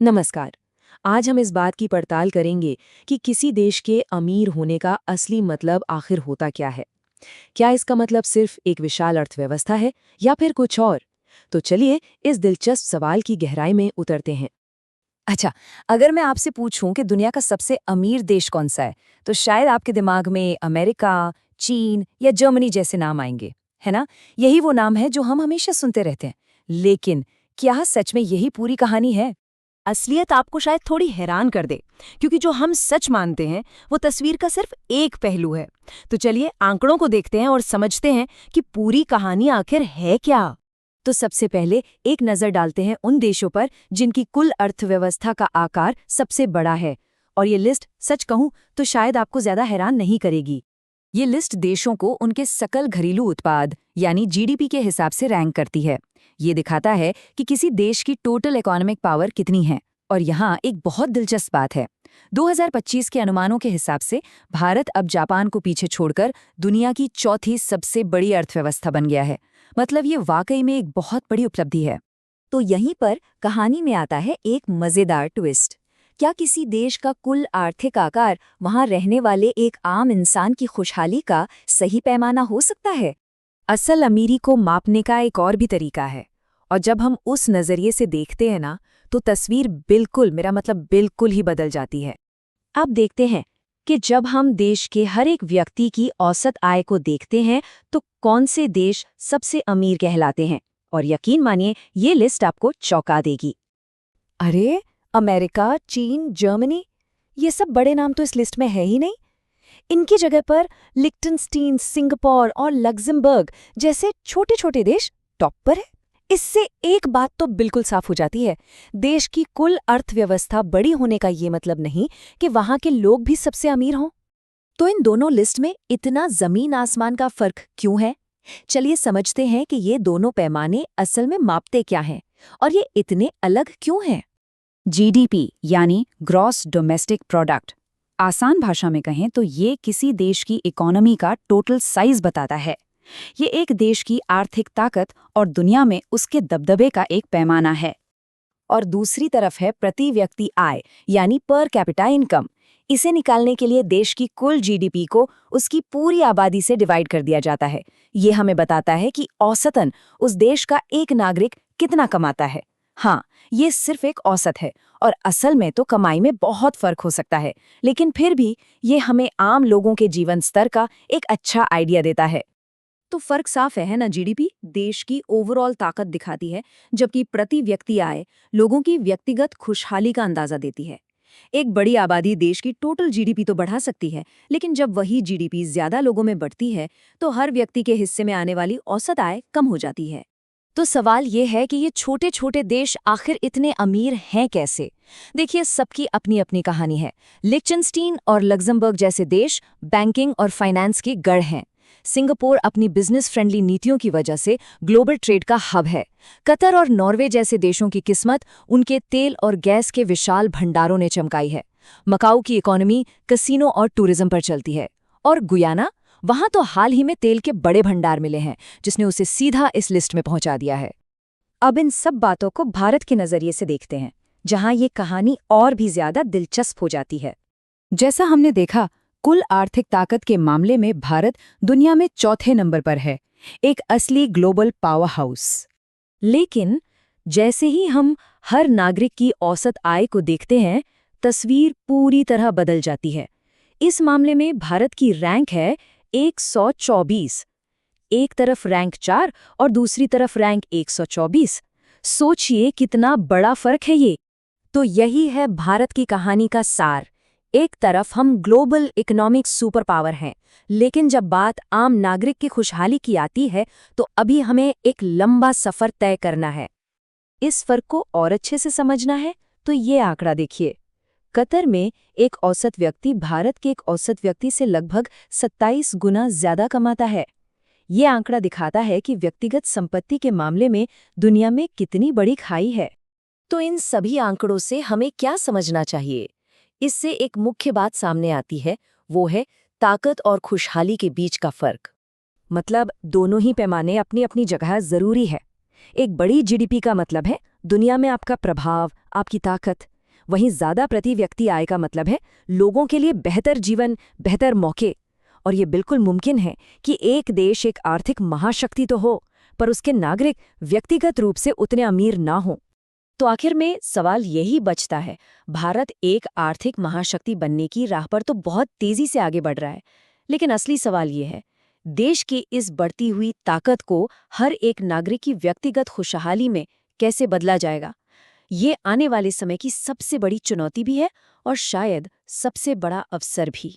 नमस्कार। आज हम इस बात की पड़ताल करेंगे कि किसी देश के अमीर होने का असली मतलब आखिर होता क्या है। क्या इसका मतलब सिर्फ एक विशाल अर्थव्यवस्था है या फिर कुछ और? तो चलिए इस दिलचस्प सवाल की गहराई में उतरते हैं। अच्छा, अगर मैं आपसे पूछूं कि दुनिया का सबसे अमीर देश कौन सा है, तो शायद आपके दिमाग में अमेरिका, चीन या जर्मनी जैसे नाम आएंगे, है ना? यही वो नाम है जो हम हमेशा सुनते रहते हैं। लेकिन क्या सच में यही पूरी कहानी है? असलियत आपको शायद थोड़ी हैरान कर दे, क्योंकि जो हम सच मानते हैं, वो तस्वीर का सिर्फ एक पहलू है। तो चलिए आंकड़ों को देखते हैं और समझते हैं कि पूरी कहानी आखिर है क्या। तो सबसे पहले एक नजर डालते हैं उन देशों पर जिनकी कुल अर्थव्यवस्था का आकार सबसे बड़ा है। और ये लिस्ट सच कहूं तो शायद आपको ज्यादा हैरान नहीं करेगी। ये लिस्ट देशों को उनके सकल घरेलू उत्पाद यानी जीडीपी के हिसाब से रैंक करती है। ये दिखाता है कि किसी देश की टोटल इकोनॉमिक पावर कितनी है। और यहाँ एक बहुत दिलचस्प बात है। 2025 के अनुमानों के हिसाब से भारत अब जापान को पीछे छोड़कर दुनिया की चौथी सबसे बड़ी अर्थव्यवस्था बन गया है। मतलब ये वाकई में एक बहुत बड़ी उपलब्धि है। तो यहीं पर कहानी में आता है एक मजेदार ट्विस्ट। क्या किसी देश का कुल आर्थिक आकार वहां रहने वाले एक आम इंसान की खुशहाली का सही पैमाना हो सकता है? असल अमीरी को मापने का एक और भी तरीका है। और जब हम उस नजरिए से देखते हैं ना, तो तस्वीर बिल्कुल, मेरा मतलब बिल्कुल ही बदल जाती है। अब देखते हैं कि जब हम देश के हर एक व्यक्ति की औसत आय को देखते हैं तो कौन से देश सबसे अमीर कहलाते हैं। और यकीन मानिए ये लिस्ट आपको चौंका देगी। अरे, अमेरिका, चीन, जर्मनी, ये सब बड़े नाम तो इस लिस्ट में है ही नहीं। इनकी जगह पर लिक्टनस्टीन, सिंगापुर और लग्जमबर्ग जैसे छोटे छोटे देश टॉप पर है। इससे एक बात तो बिल्कुल साफ हो जाती है। देश की कुल अर्थव्यवस्था बड़ी होने का ये मतलब नहीं कि वहां के लोग भी सबसे अमीर हों। तो इन दोनों लिस्ट में इतना जमीन आसमान का फर्क क्यों है? चलिए समझते हैं कि ये दोनों पैमाने असल में मापते क्या हैं और ये इतने अलग क्यों हैं। जीडीपी यानी ग्रॉस डोमेस्टिक प्रोडक्ट, आसान भाषा में कहें तो ये किसी देश की इकोनॉमी का टोटल साइज बताता है। ये एक देश की आर्थिक ताकत और दुनिया में उसके दबदबे का एक पैमाना है। और दूसरी तरफ है प्रति व्यक्ति आय यानी पर कैपिटा इनकम। इसे निकालने के लिए देश की कुल जीडीपी को उसकी पूरी आबादी से डिवाइड कर दिया जाता है। ये हमें बताता है कि औसतन उस देश का एक नागरिक कितना कमाता है। हाँ, ये सिर्फ एक औसत है और असल में तो कमाई में बहुत फर्क हो सकता है, लेकिन फिर भी ये हमें आम लोगों के जीवन स्तर का एक अच्छा आइडिया देता है। तो फर्क साफ है ना। जीडीपी देश की ओवरऑल ताकत दिखाती है, जबकि प्रति व्यक्ति आय लोगों की व्यक्तिगत खुशहाली का अंदाजा देती है। एक बड़ी आबादी देश की टोटल जीडीपी तो बढ़ा सकती है, लेकिन जब वही जीडीपी ज्यादा लोगों में बढ़ती है तो हर व्यक्ति के हिस्से में आने वाली औसत आय कम हो जाती है। तो सवाल ये है कि ये छोटे छोटे देश आखिर इतने अमीर हैं कैसे? देखिए, सबकी अपनी अपनी कहानी है। लिechtenstein और लग्जमबर्ग जैसे देश बैंकिंग और फाइनेंस के गढ़ हैं। सिंगापुर अपनी बिजनेस फ्रेंडली नीतियों की वजह से ग्लोबल ट्रेड का हब है। कतर और नॉर्वे जैसे देशों की किस्मत उनके तेल और गैस के विशाल भंडारों ने चमकाई है। मकाऊ की इकोनॉमी कसिनो और टूरिज्म पर चलती है। और गुयाना, वहां तो हाल ही में तेल के बड़े भंडार मिले हैं, जिसने उसे सीधा इस लिस्ट में पहुंचा दिया है। अब इन सब बातों को भारत के नजरिए से देखते हैं, जहां ये कहानी और भी ज्यादा दिलचस्प हो जाती है। जैसा हमने देखा, कुल आर्थिक ताकत के मामले में भारत दुनिया में चौथे नंबर पर है, एक असली ग्लोबल पावर हाउस। लेकिन जैसे ही हम हर नागरिक की औसत आय को देखते हैं, तस्वीर पूरी तरह बदल जाती है। इस मामले में भारत की रैंक है 124। एक तरफ रैंक 4 और दूसरी तरफ रैंक 124। सोचिए कितना बड़ा फर्क है ये। तो यही है भारत की कहानी का सार। एक तरफ हम ग्लोबल इकोनॉमिक सुपर पावर हैं, लेकिन जब बात आम नागरिक की खुशहाली की आती है तो अभी हमें एक लंबा सफर तय करना है। इस फर्क को और अच्छे से समझना है तो ये आंकड़ा देखिए। कतर में एक औसत व्यक्ति भारत के एक औसत व्यक्ति से लगभग 27 गुना ज्यादा कमाता है। ये आंकड़ा दिखाता है कि व्यक्तिगत संपत्ति के मामले में दुनिया में कितनी बड़ी खाई है। तो इन सभी आंकड़ों से हमें क्या समझना चाहिए? इससे एक मुख्य बात सामने आती है, वो है ताकत और खुशहाली के बीच का फर्क। मतलब दोनों ही पैमाने अपनी अपनी जगह जरूरी है। एक बड़ी जीडीपी का मतलब है दुनिया में आपका प्रभाव, आपकी ताकत। वहीं ज़्यादा प्रति व्यक्ति आय का मतलब है लोगों के लिए बेहतर जीवन, बेहतर मौके। और ये बिल्कुल मुमकिन है कि एक देश एक आर्थिक महाशक्ति तो हो, पर उसके नागरिक व्यक्तिगत रूप से उतने अमीर ना हों। तो आखिर में सवाल यही बचता है, भारत एक आर्थिक महाशक्ति बनने की राह पर तो बहुत तेजी से आगे बढ़ रहा है, लेकिन असली सवाल ये है, देश की इस बढ़ती हुई ताकत को हर एक नागरिक की व्यक्तिगत खुशहाली में कैसे बदला जाएगा? ये आने वाले समय की सबसे बड़ी चुनौती भी है और शायद सबसे बड़ा अवसर भी।